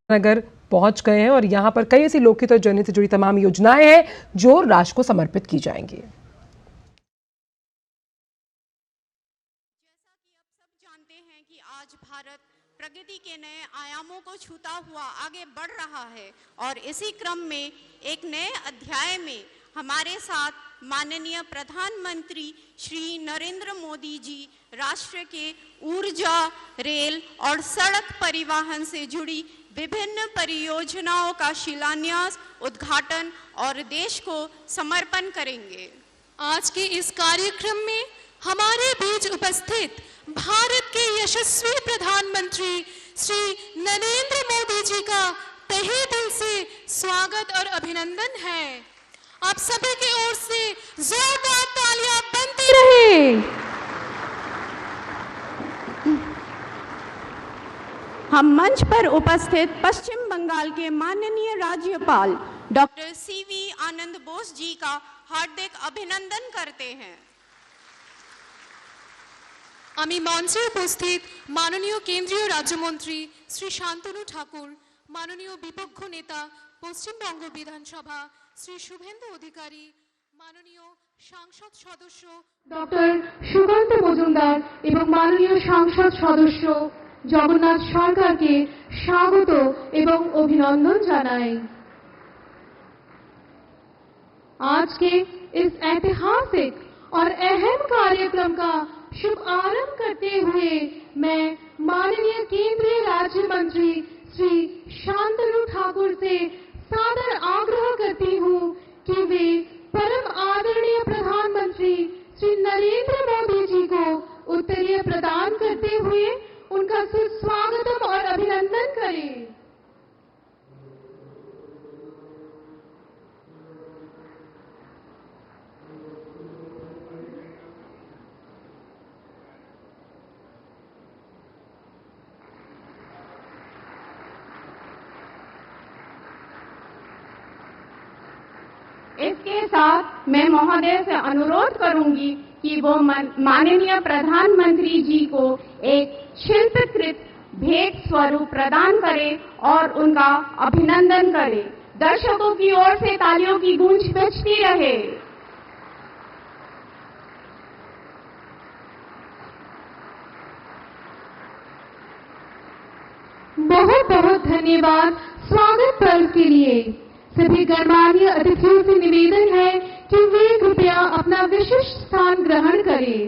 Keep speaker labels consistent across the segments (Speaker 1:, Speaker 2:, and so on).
Speaker 1: नगर पहुंच गए हैं और यहां पर कई ऐसी लोकहित और जनहित से जुड़ी तमाम योजनाएं हैं जो राष्ट्र को समर्पित की जाएंगी।
Speaker 2: जैसा कि आप सब जानते हैं कि आज भारत प्रगति के नए आयामों को छूता हुआ आगे बढ़ रहा है और इसी क्रम में एक नए अध्याय में हमारे साथ माननीय प्रधानमंत्री श्री नरेंद्र मोदी जी राष्ट्र के ऊर्जा, रेल और सड़क परिवहन से जुड़ी विभिन्न परियोजनाओं का शिलान्यास, उद्घाटन और देश को समर्पण करेंगे।
Speaker 3: आज के इस कार्यक्रम में हमारे बीच उपस्थित भारत के यशस्वी प्रधानमंत्री श्री नरेंद्र मोदी जी का तहे दिल से स्वागत और अभिनंदन है। आप सभी की ओर से जोरदार तालियां बनती रहे।
Speaker 2: हम मंच पर उपस्थित पश्चिम बंगाल के माननीय राज्यपाल डॉक्टर सीवी आनंद बोस जी का हार्दिक अभिनंदन करते हैं।
Speaker 3: আমি মঞ্চে উপস্থিত মাননীয় কেন্দ্রীয় রাজ্যমন্ত্রী শ্রী শান্তনু ঠাকুর, মাননীয় বিপক্ষ নেতা পশ্চিমবঙ্গ বিধানসভা শ্রী শুভেন্দু অধিকারী, মাননীয় সংসদ সদস্য
Speaker 4: ডক্টর সুকান্ত মজুমদার এবং মাননীয় সংসদ সদস্য জগন্নাথ সরকারকে স্বাগত এবং অভিনন্দন জানাই। आज के इस ऐतिहासिक और अहम कार्यक्रम का शुभारंभ करते हुए मैं माननीय केंद्रीय राज्य मंत्री श्री शांतनु ठाकुर से सादर आग्रह करती हूँ कि वे परम आदरणीय प्रधानमंत्री श्री नरेंद्र मोदी जी को उत्तरीय प्रदान करते हुए उनका सुस्वागतम और अभिनंदन करें।
Speaker 2: इसके साथ मैं महोदय से अनुरोध करूंगी कि वो माननीय प्रधानमंत्री जी को एक शिल्पकृत भेंट स्वरूप प्रदान करें और उनका अभिनंदन करें। दर्शकों की ओर से तालियों की गूंज बजती रहे।
Speaker 4: बहुत बहुत धन्यवाद स्वागत पर्व के लिए। सभी गणमान्य अतिथियों से निवेदन है कि वे कृपया अपना विशिष्ट स्थान ग्रहण करें।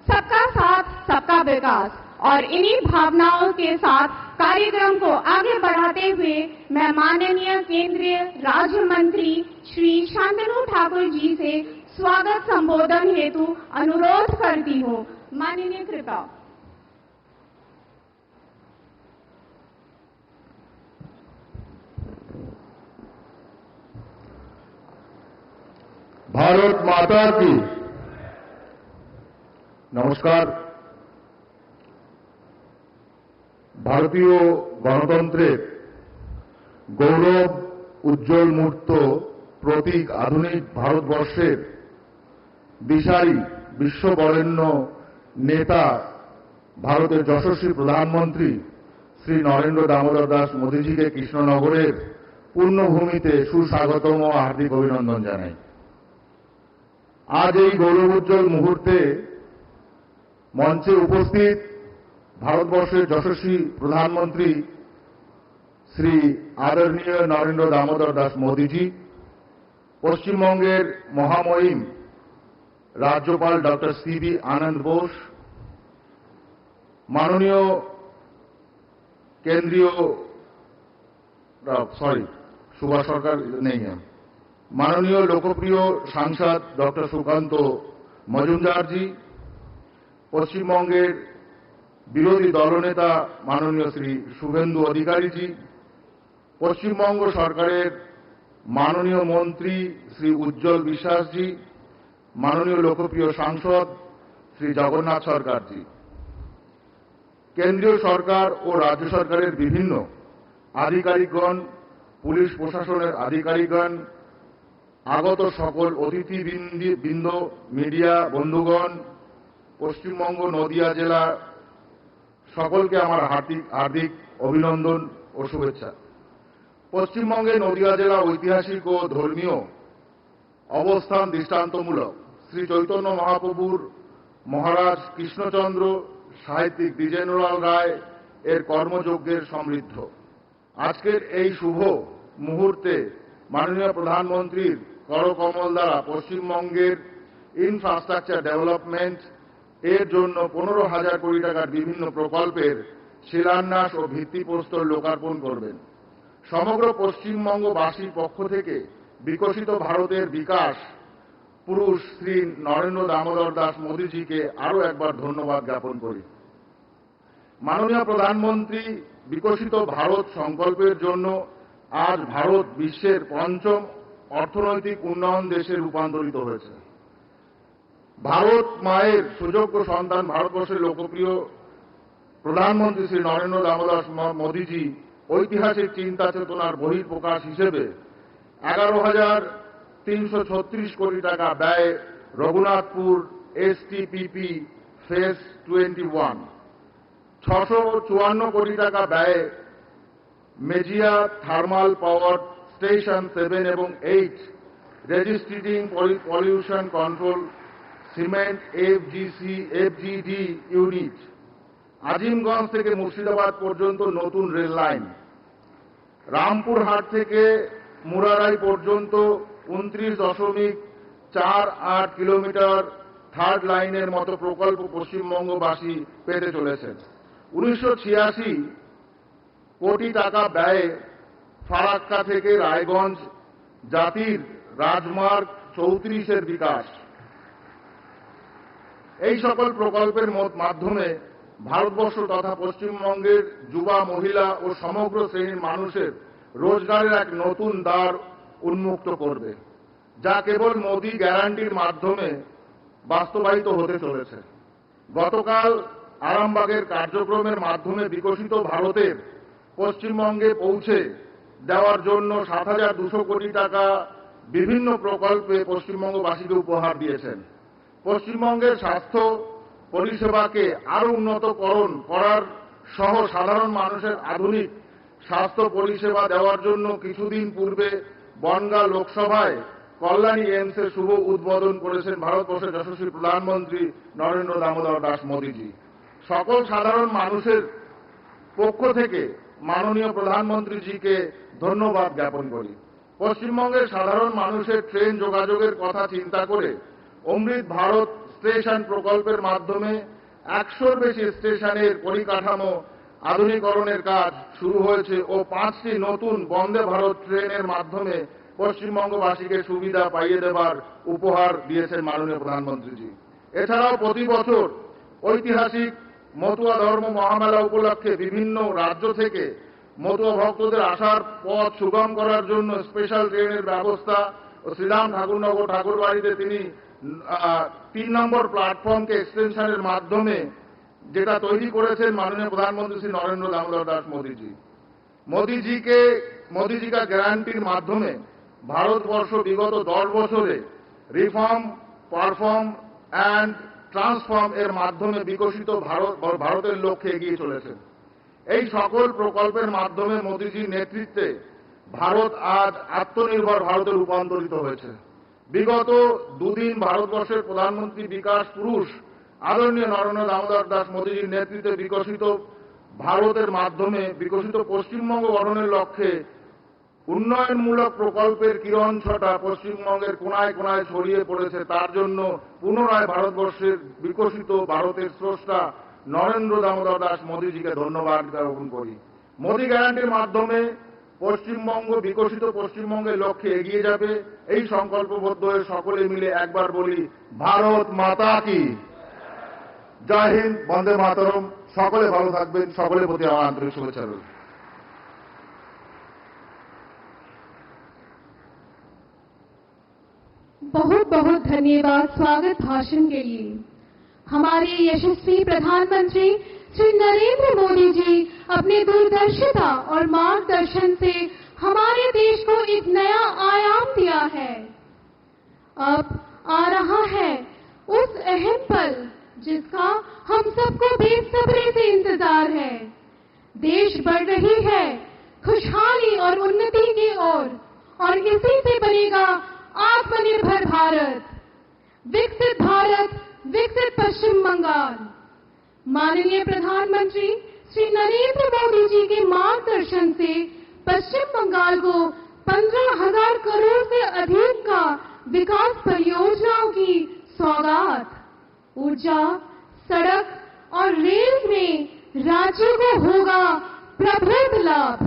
Speaker 2: सबका साथ सबका विकास और इन्हीं भावनाओं के साथ कार्यक्रम को आगे बढ़ाते हुए मैं माननीय केंद्रीय राज्य मंत्री श्री शांतनु ठाकुर जी से स्वागत संबोधन हेतु अनुरोध करती हूँ। माननीय कृपा।
Speaker 5: भारत माता की नमस्कार। भारतीय गणतंत्रेर गौरव उज्जवल मूर्त प्रतीक आधुनिक भारतवर्षेर दिशारी विश्वबरेण्य नेता भारतेर यशस्वी प्रधानमंत्री श्री नरेंद्र दामोदर दास मोदी जी के कृष्णनगरेर पूर्णभूमिते सुस्वागतम और हार्दिक अभिनंदन जानाई। आज এই গৌরবোজ্জ্বল মুহূর্তে মঞ্চে উপস্থিত ভারতবর্ষের যশস্বী প্রধানমন্ত্রী শ্রী আদরণীয় নরেন্দ্র দামোদর দাস মোদীজি, পশ্চিমবঙ্গের মহামহিম রাজ্যপাল ডক্টর সিবি আনন্দ বোস, মাননীয় কেন্দ্রীয় সুভাষ সরকার নেই, माननीय लोकप्रिय सांसद डॉक्टर सुकांत मजुमदार जी, पश्चिमबंगेर विरोधी दलनेता माननीय श्री शुभेंदु अधिकारी जी, पश्चिमबंग सरकारेर माननीय मंत्री श्री उज्ज्वल विश्वास जी, माननीय लोकप्रिय सांसद श्री जगन्नाथ सरकार जी, केंद्रीय सरकार और राज्य सरकारेर विभिन्न आधिकारिकगण, पुलिस प्रशासनेर आधिकारिकगण, आगत सकल अतिथिबृंद, मीडिया बंधुगण, पश्चिमबंग नदिया जिला सकल के हार्दिक हार्दिक अभिनंदन ও শুভেচ্ছা। পশ্চিমবঙ্গে নদিয়া জেলা ঐতিহাসিক ও ধর্মীয় অবস্থান দৃষ্টান্তমূলক। শ্রী চৈতন্য মহাপ্রভুর মহারাজ কৃষ্ণচন্দ্র সাহিত্যিক দ্বিজেন্দ্রলাল রায় এর কর্মযজ্ঞের সমৃদ্ধ। আজকের এই শুভ মুহূর্তে মাননীয় প্রধানমন্ত্রীর করকমল দ্বারা পশ্চিমবঙ্গের ইনফ্রাস্ট্রাকচার ডেভেলপমেন্ট এর জন্য 15,000 কোটি টাকার বিভিন্ন প্রকল্পের শিলান্যাস ও ভিত্তিপ্রস্তর লোকার্পণ করবেন। সমগ্র পশ্চিমবঙ্গবাসীর পক্ষ থেকে বিকশিত ভারতের বিকাশ পুরুষ শ্রী নরেন্দ্র দামোদর দাস মোদীজিকে আরও একবার ধন্যবাদ জ্ঞাপন করি। মাননীয় প্রধানমন্ত্রী বিকশিত ভারত সংকল্পের জন্য আজ ভারত বিশ্বের 5ম অর্থনৈতিক উন্নয়ন দেশে রূপান্তরিত হয়েছে। ভারত মায়ের সুযোগ্য সন্তান ভারতবর্ষের লোকপ্রিয় প্রধানমন্ত্রী শ্রী নরেন্দ্র দামোদর মোদীজি ঐতিহাসিক চিন্তা চেতনার বহিঃপ্রকাশ হিসেবে 11,336 কোটি টাকা ব্যয়ে রঘুনাথপুর STPP ফেজ 21, 654 কোটি টাকা ব্যয়ে মেজিয়া থার্মাল পাওয়ার স্টেশন 7 এবং 8 রেজিস্ট্রেটিং pollution control cement FGD unit, Azimganj থেকে মুর্শিদাবাদ পর্যন্ত নতুন রেল লাইন, রামপুরহাট থেকে মুরারাই পর্যন্ত 29.48 কিলোমিটার থার্ড লাইনের মতো প্রকল্প পশ্চিমবঙ্গবাসী পেতে চলেছেন। 1986 কোটি টাকা ব্যয়ে ফারাক্কা থেকে রায়গঞ্জ জাতির রাজমার্গ 34-এর বিকাশ। এই সকল প্রকল্পের মাধ্যমে ভারতবর্ষ তথা পশ্চিমবঙ্গের যুবা, মহিলা ও সমগ্র শ্রেণীর মানুষের রোজগারের এক নতুন দ্বার উন্মুক্ত করবে, যা কেবল মোদী গ্যারান্টির মাধ্যমে বাস্তবায়িত হতে চলেছে। গতকাল আরামবাগের কার্যক্রমের মাধ্যমে বিকশিত ভারতের পশ্চিমবঙ্গে পৌঁছে দেওয়ার জন্য 7,200 কোটি টাকা বিভিন্ন প্রকল্পে পশ্চিমবঙ্গবাসীকে উপহার দিয়েছেন। পশ্চিমবঙ্গের স্বাস্থ্য পরিষেবাকে আরও উন্নতকরণ করার সহ সাধারণ মানুষের আধুনিক স্বাস্থ্য পরিষেবা দেওয়ার জন্য কিছুদিন পূর্বে বনগাঁ লোকসভায় কল্যাণী এইমসের শুভ উদ্বোধন করেছেন ভারতবর্ষের যশস্বী প্রধানমন্ত্রী নরেন্দ্র দামোদর দাস মোদীজি। সকল সাধারণ মানুষের পক্ষ থেকে মাননীয় প্রধানমন্ত্রীজিকে ধন্যবাদ জ্ঞাপন করি। পশ্চিমবঙ্গের সাধারণ মানুষের ট্রেন যোগাযোগের কথা চিন্তা করে অমৃত ভারত স্টেশন প্রকল্পের মাধ্যমে 100-র বেশি স্টেশনের পরিকাঠামো আধুনিকরণের কাজ শুরু হয়েছে ও 5টি নতুন বন্দে ভারত ট্রেনের মাধ্যমে পশ্চিমবঙ্গবাসীকে সুবিধা পাইয়ে দেবার উপহার দিয়েছেন মাননীয় প্রধানমন্ত্রীজি। এছাড়াও প্রতি বছর ঐতিহাসিক মতুয়া ধর্ম মহামেলা উপলক্ষে বিভিন্ন রাজ্য থেকে মতুয়া ভক্তদের আসার পথ সুগম করার জন্য স্পেশাল ট্রেনের ব্যবস্থা ও শ্রীরাম ঠাকুরনগর ঠাকুরবাড়িতে তিনি 3 নম্বর প্ল্যাটফর্মকে এক্সটেনশনের মাধ্যমে যেটা তৈরি করেছেন মাননীয় প্রধানমন্ত্রী শ্রী নরেন্দ্র দামোদর দাস মোদীজি। মোদীজি কা গ্যারান্টির মাধ্যমে ভারতবর্ষ বিগত 10 বছরে রিফর্ম, পারফর্ম অ্যান্ড ট্রান্সফর্ম এর মাধ্যমে বিকশিত ভারতের লক্ষ্যে এগিয়ে চলেছে। এই সকল প্রকল্পের মাধ্যমে মোদীজির নেতৃত্বে ভারত আজ আত্মনির্ভর ভারতে রূপান্তরিত হয়েছে। বিগত দুদিন ভারতবর্ষের প্রধানমন্ত্রী বিকাশ পুরুষ আদরণীয় নরেন্দ্র দামোদর দাস মোদীজির নেতৃত্বে বিকশিত ভারতের মাধ্যমে বিকশিত পশ্চিমবঙ্গ গঠনের লক্ষ্যে উন্নয়নমূলক প্রকল্পের কিরণ ছটা পশ্চিমবঙ্গের কোনায় কোনায় ছড়িয়ে পড়েছে। তার জন্য পুনরায় ভারতবর্ষের বিকশিত ভারতের স্রষ্টা নরেন্দ্র দামোদর দাস মোদীজিকে ধন্যবাদ জ্ঞাপন করি। মোদী গ্যারান্টির মাধ্যমে পশ্চিমবঙ্গ বিকশিত পশ্চিমবঙ্গের লক্ষ্যে এগিয়ে যাবে। এই সংকল্পবদ্ধ হয়ে সকলে মিলে একবার বলি, ভারত মাতা কি জয় হিন্দ, বন্দে মাতরম। সকলে ভালো থাকবেন, সকলের প্রতি আমার আন্তরিক শুভেচ্ছা রইল।
Speaker 4: बहुत बहुत धन्यवाद स्वागत भाषण के लिए। हमारे यशस्वी प्रधानमंत्री श्री नरेंद्र मोदी जी अपने दूरदर्शिता और मार्गदर्शन से हमारे देश को एक नया आयाम दिया है। अब आ रहा है उस अहम पल जिसका हम सबको बेसब्री से इंतजार है। देश बढ़ रही है, खुशहाली और उन्नति की ओर, और इसी से बनेगा आत्मनिर्भर भारत, विकसित पश्चिम बंगाल। माननीय प्रधानमंत्री श्री नरेंद्र मोदी जी के मार्गदर्शन से पश्चिम बंगाल को 15,000 करोड़ से अधिक का विकास परियोजनाओं की सौगात, ऊर्जा, सड़क और रेल में राज्य को होगा प्रभुत्व लाभ।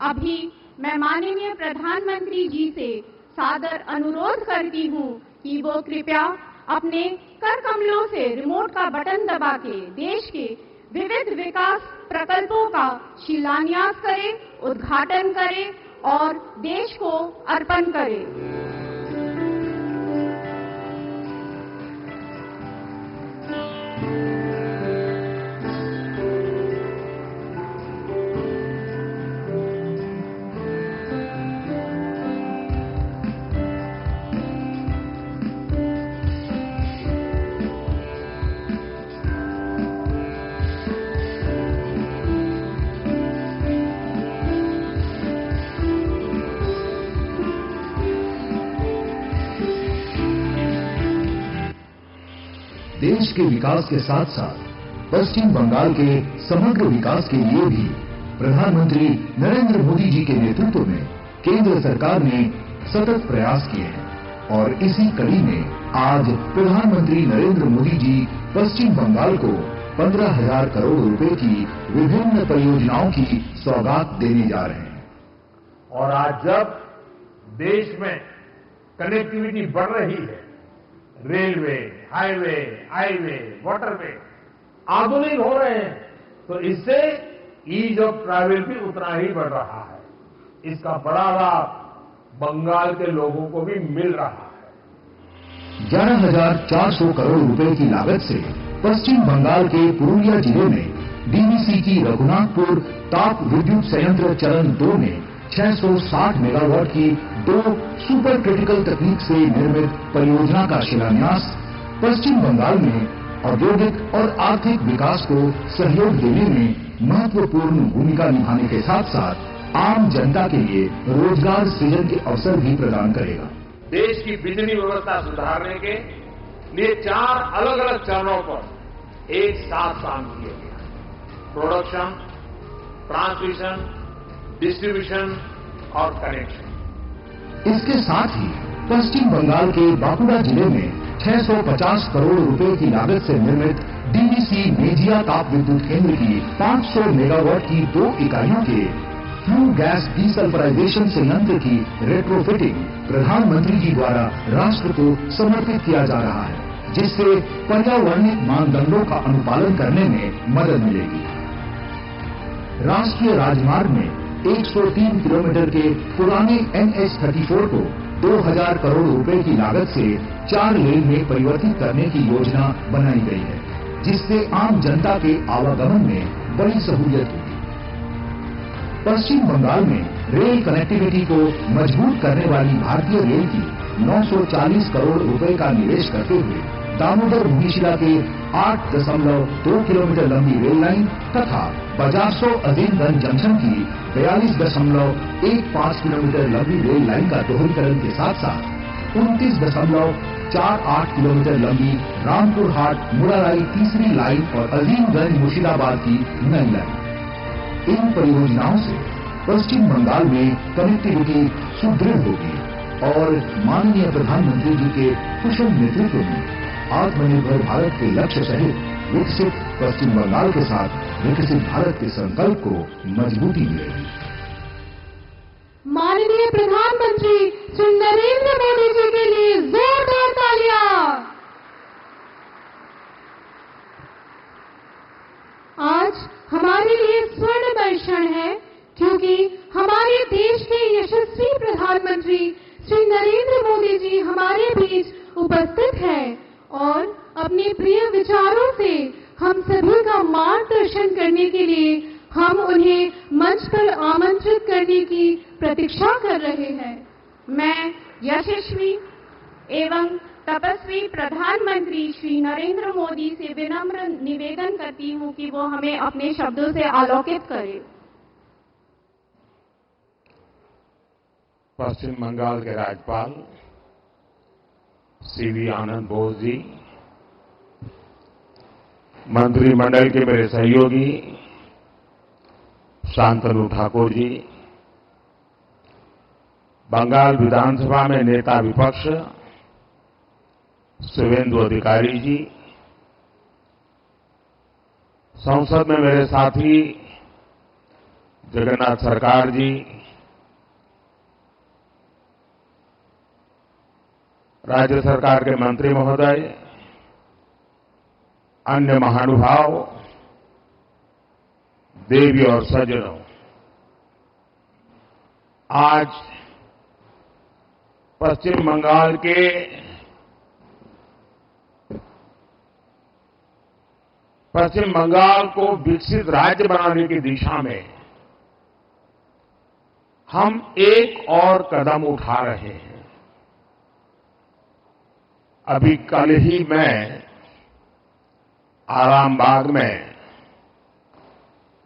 Speaker 2: अभी मैं माननीय प्रधानमंत्री जी से सादर अनुरोध करती हूँ कि वो कृपया अपने कर कमलों से रिमोट का बटन दबा के देश के विविध विकास प्रकल्पों का शिलान्यास करें, उद्घाटन करें और देश को अर्पण करें।
Speaker 6: देश के विकास के साथ साथ पश्चिम बंगाल के समग्र विकास के लिए भी प्रधानमंत्री नरेंद्र मोदी जी के नेतृत्व में केंद्र सरकार ने सतत प्रयास किए हैं और इसी कड़ी में आज प्रधानमंत्री नरेंद्र मोदी जी पश्चिम बंगाल को 15,000 करोड़ रुपए की विभिन्न परियोजनाओं की सौगात देने जा रहे हैं।
Speaker 7: और आज जब देश में कनेक्टिविटी बढ़ रही है, रेलवे, हाईवे, वाटरवे आधुनिक हो रहे हैं, तो इससे ईज ऑफ ट्रैवल भी उतना ही बढ़ रहा है। इसका बड़ा लाभ बंगाल के लोगों को भी मिल रहा है।
Speaker 6: 11,400 करोड़ रुपए की लागत से पश्चिम बंगाल के पुरुलिया जिले में डीवीसी की रघुनाथपुर ताप विद्युत संयंत्र चरण 2 में 660 मेगावाट की 2 सुपर क्रिटिकल तकनीक से निर्मित परियोजना का शिलान्यास पश्चिम बंगाल में औद्योगिक और आर्थिक विकास को सहयोग देने में महत्वपूर्ण भूमिका निभाने के साथ साथ आम जनता के लिए रोजगार सृजन के अवसर भी प्रदान करेगा।
Speaker 7: देश की बिजली व्यवस्था सुधारने के लिए 4 अलग अलग चरणों पर एक साथ काम किया गया। प्रोडक्शन, ट्रांसमिशन, डिस्ट्रीब्यूशन और कनेक्शन।
Speaker 6: इसके साथ ही पश्चिम बंगाल के बांकुड़ा जिले में 650 करोड़ रुपए की लागत से निर्मित डीवीसी मेजिया ताप विद्युत केंद्र की 500 मेगावाट की 2 इकाइयों के फ्लू गैस डीसल्फराइजेशन संयंत्र की रेट्रोफिटिंग प्रधानमंत्री जी द्वारा राष्ट्र को समर्पित किया जा रहा है, जिससे पर्यावरणिक मानदंडों का अनुपालन करने में मदद मिलेगी। राष्ट्रीय राजमार्ग में 103 किलोमीटर के पुराने NH-34 को 2,000 करोड़ रुपए की लागत से 4 लेन में परिवर्तित करने की योजना बनाई गई है, जिससे आम जनता के आवागमन में बड़ी सहूलियत होगी। पश्चिम बंगाल में रेल कनेक्टिविटी को मजबूत करने वाली भारतीय रेल की 940 करोड़ रुपए का निवेश करते हुए दामोदर मुनिशिला के 8.2 किलोमीटर लंबी रेल लाइन तथा बजासो अजीमगंज जंक्शन की 42.15 किलोमीटर लंबी रेल लाइन का दोहरीकरण के साथ साथ 29.48 किलोमीटर लंबी रामपुर हाट मुराराई तीसरी लाइन और अजीमगंज मुर्शिदाबाद की नई लाइन। इन परियोजनाओं से पश्चिम बंगाल में कनेक्टिविटी सुदृढ़ होगी और माननीय प्रधानमंत्री जी के कुशल नेतृत्व में आत्मनिर्भर भारत के लक्ष्य सहित विकसित पश्चिम बंगाल के साथ विकसित भारत के संकल्प को मजबूती मिलेगी।
Speaker 4: माननीय प्रधानमंत्री श्री नरेंद्र मोदी जी के लिए जोरदार तालियां। आज हमारे लिए स्वर्णमय क्षण है, क्योंकि हमारे देश के यशस्वी प्रधानमंत्री श्री नरेंद्र मोदी जी हमारे बीच उपस्थित हैं और अपने प्रिय विचारों से हम सभी का मार्गदर्शन करने के लिए हम उन्हें मंच पर आमंत्रित करने की प्रतीक्षा कर रहे हैं।
Speaker 2: मैं यशस्वी एवं तपस्वी प्रधानमंत्री श्री नरेंद्र मोदी से विनम्र निवेदन करती हूं कि वो हमें अपने शब्दों से आलोकित करें।
Speaker 7: पश्चिम बंगाल के राज्यपाल सीवी आनंद बोस जी, मंत्रिमंडल के मेरे सहयोगी शांतनु ठाकुर जी, बंगाल विधानसभा में नेता विपक्ष शुभेंदु अधिकारी जी, संसद में मेरे साथी जगन्नाथ सरकार जी, राज्य सरकार के मंत्री महोदय, अन्य महानुभाव, देवी और सज्जनों, आज पश्चिम बंगाल के पश्चिम बंगाल को विकसित राज्य बनाने की दिशा में हम एक और कदम उठा रहे हैं। अभी कल ही मैं आरामबाग में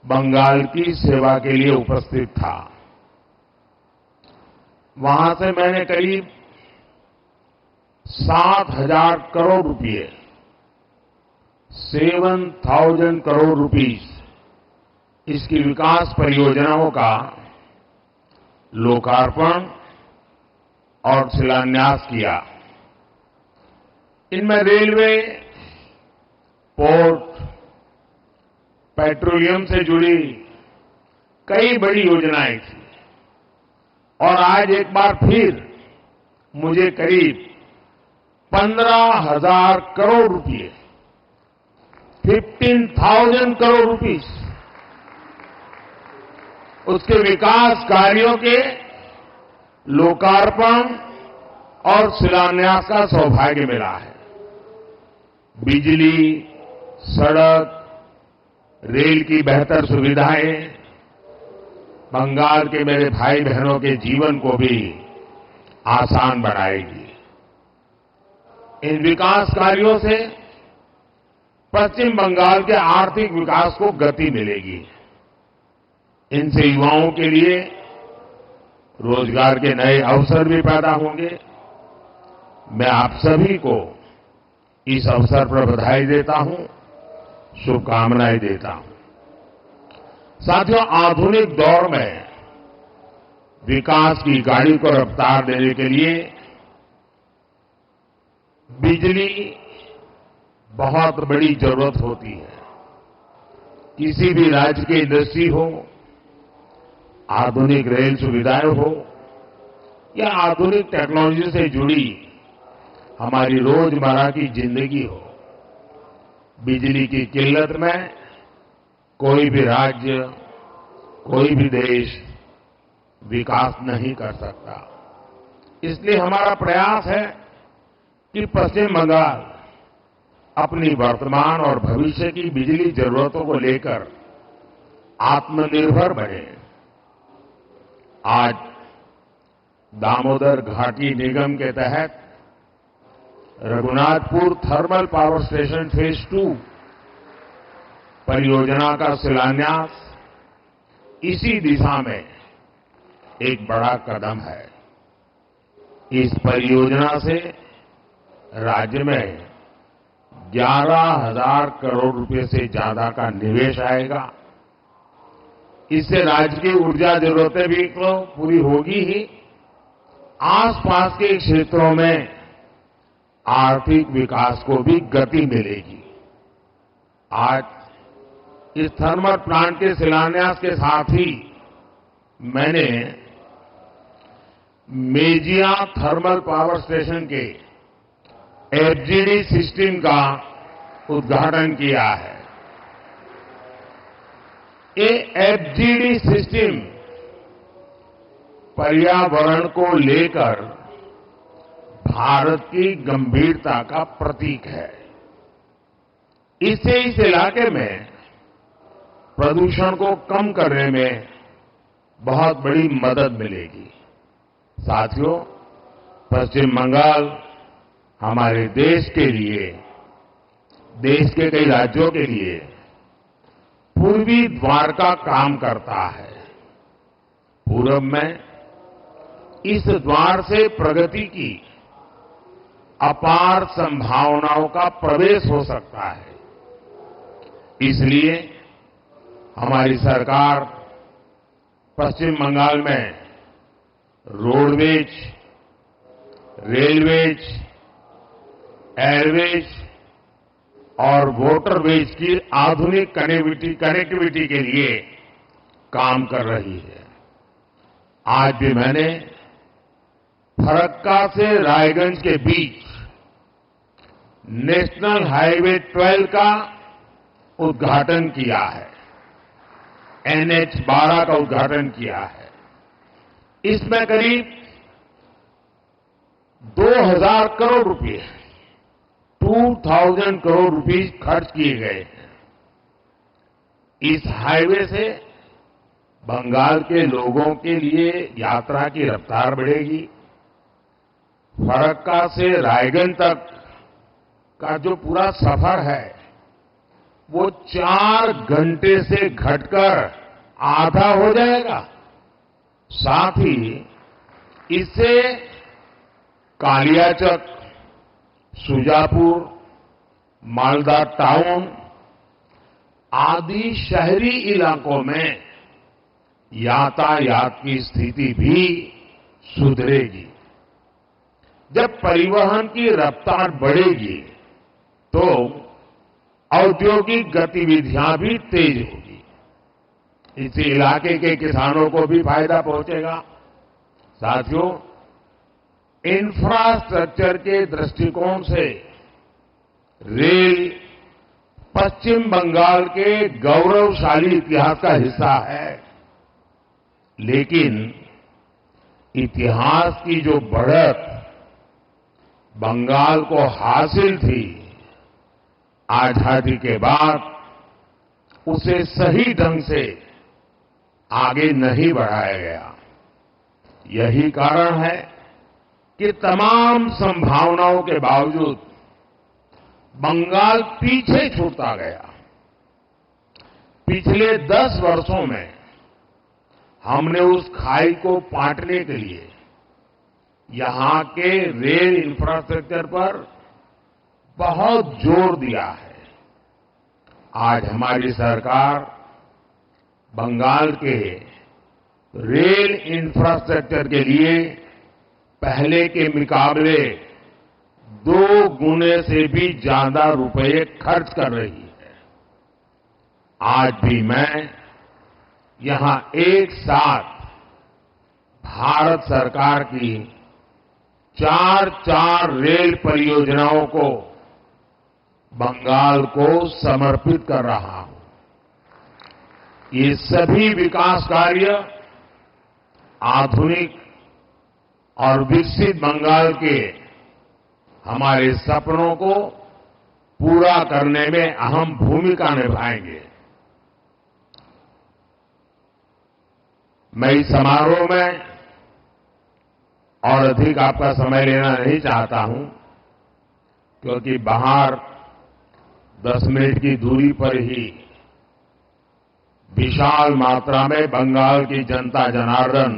Speaker 7: बंगाल की सेवा के लिए उपस्थित था। वहां से मैंने करीब 7,000 करोड़ रुपए, 7,000 करोड़ रुपीस इसकी विकास परियोजनाओं का लोकार्पण और शिलान्यास किया। इनमें रेलवे, पोर्ट, पेट्रोलियम से जुड़ी कई बड़ी योजनाएं थी और आज एक बार फिर मुझे करीब 15,000 करोड़ रुपए, 15,000 करोड़ रुपीस उसके विकास कार्यों के लोकार्पण और शिलान्यास का सौभाग्य मिला है। बिजली, सड़क, रेल की बेहतर सुविधाएं बंगाल के मेरे भाई बहनों के जीवन को भी आसान बनाएगी। इन विकास कार्यों से पश्चिम बंगाल के आर्थिक विकास को गति मिलेगी। इनसे युवाओं के लिए रोजगार के नए अवसर भी पैदा होंगे। मैं आप सभी को इस अवसर पर बधाई देता हूं, शुभकामनाएं देता हूं। साथियों, आधुनिक दौर में विकास की गाड़ी को रफ्तार देने के लिए बिजली बहुत बड़ी जरूरत होती है। किसी भी राज्य की इंडस्ट्री हो, आधुनिक रेल सुविधाएं हो या आधुनिक टेक्नोलॉजी से जुड़ी हमारी रोजमर्रा की जिंदगी हो, बिजली की किल्लत में कोई भी राज्य, कोई भी देश विकास नहीं कर सकता। इसलिए हमारा प्रयास है कि पश्चिम बंगाल अपनी वर्तमान और भविष्य की बिजली जरूरतों को लेकर आत्मनिर्भर बने। आज दामोदर घाटी निगम के तहत Raghunathpur thermal power station phase 2 परियोजना का शिलान्यास इसी दिशा में एक बड़ा कदम है। इस परियोजना से राज्य में 11,000 करोड़ रुपए से ज्यादा का निवेश आएगा। इससे राज्य की ऊर्जा जरूरतें भी तो पूरी होगी ही, आसपास के क्षेत्रों में आर्थिक विकास को भी गति मिलेगी। आज इस थर्मल प्लांट के शिलान्यास के साथ ही मैंने मेजिया थर्मल पावर स्टेशन के एफजीडी सिस्टम का उद्घाटन किया है। ये एफजीडी सिस्टम पर्यावरण को लेकर भारत की गंभीरता का प्रतीक है। इससे इस इलाके में प्रदूषण को कम करने में बहुत बड़ी मदद मिलेगी। साथियों, पश्चिम बंगाल हमारे देश के लिए, देश के कई राज्यों के लिए पूर्वी द्वार का काम करता है। पूरब में इस द्वार से प्रगति की अपार संभावनाओं का प्रवेश हो सकता है। इसलिए हमारी सरकार पश्चिम बंगाल में रोडवेज, रेलवेज, एयरवेज और वाटरवेज की आधुनिक कनेक्टिविटी के लिए काम कर रही है। आज भी मैंने फरक्का से रायगंज के बीच नेशनल हाईवे 12 का उद्घाटन किया है, NH 12 का उद्घाटन किया है। इसमें करीब 2000 करोड़ रुपए 2000 करोड़ रुपए खर्च किए गए हैं। इस हाईवे से बंगाल के लोगों के लिए यात्रा की रफ्तार बढ़ेगी। फरक्का से रायगंज तक का जो पूरा सफर है वो 4 घंटे से घटकर आधा हो जाएगा। साथ ही इससे कालियाचक, सुजापुर, मालदा टाउन आदि शहरी इलाकों में यातायात की स्थिति भी सुधरेगी। जब परिवहन की रफ्तार बढ़ेगी तो औद्योगिक गतिविधियां भी तेज होगी। इस इलाके के किसानों को भी फायदा पहुंचेगा। साथियों, इंफ्रास्ट्रक्चर के दृष्टिकोण से रेल पश्चिम बंगाल के गौरवशाली इतिहास का हिस्सा है, लेकिन इतिहास की जो बढ़त बंगाल को हासिल थी, आजादी के बाद उसे सही ढंग से आगे नहीं बढ़ाया गया। यही कारण है कि तमाम संभावनाओं के बावजूद बंगाल पीछे छूटता गया। पिछले 10 वर्षों में हमने उस खाई को पाटने के लिए यहां के रेल इंफ्रास्ट्रक्चर पर बहुत जोर दिया है। आज हमारी सरकार बंगाल के रेल इंफ्रास्ट्रक्चर के लिए पहले के मुकाबले 2 गुने से भी ज्यादा रुपए खर्च कर रही है। आज भी मैं यहां एक साथ भारत सरकार की 4 रेल परियोजनाओं को बंगाल को समर्पित कर रहा हूं। ये सभी विकास कार्य आधुनिक और विकसित बंगाल के हमारे सपनों को पूरा करने में अहम भूमिका निभाएंगे। मैं इस समारोह में और अधिक आपका समय लेना नहीं चाहता हूं, क्योंकि बाहर 10 मिनट की दूरी पर ही विशाल मात्रा में बंगाल की जनता जनार्दन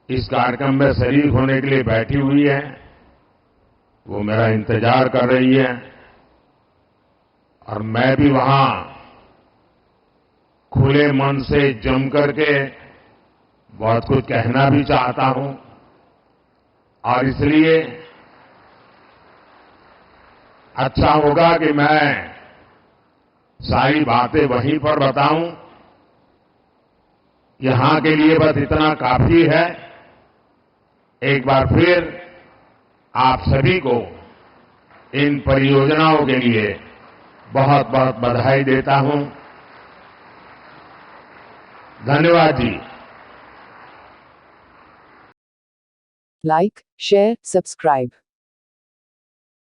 Speaker 7: इस कार्यक्रम में शरीक होने के लिए बैठी हुई है। वो मेरा इंतजार कर रही है और मैं भी वहां खुले मन से जम करके बहुत कुछ कहना भी चाहता हूं, और इसलिए अच्छा होगा कि मैं सारी बातें वहीं पर बताऊं। यहां के लिए बस इतना काफी है। एक बार फिर आप सभी को इन परियोजनाओं के लिए बहुत बहुत बधाई देता हूं। धन्यवाद जी।
Speaker 8: Like, share, subscribe.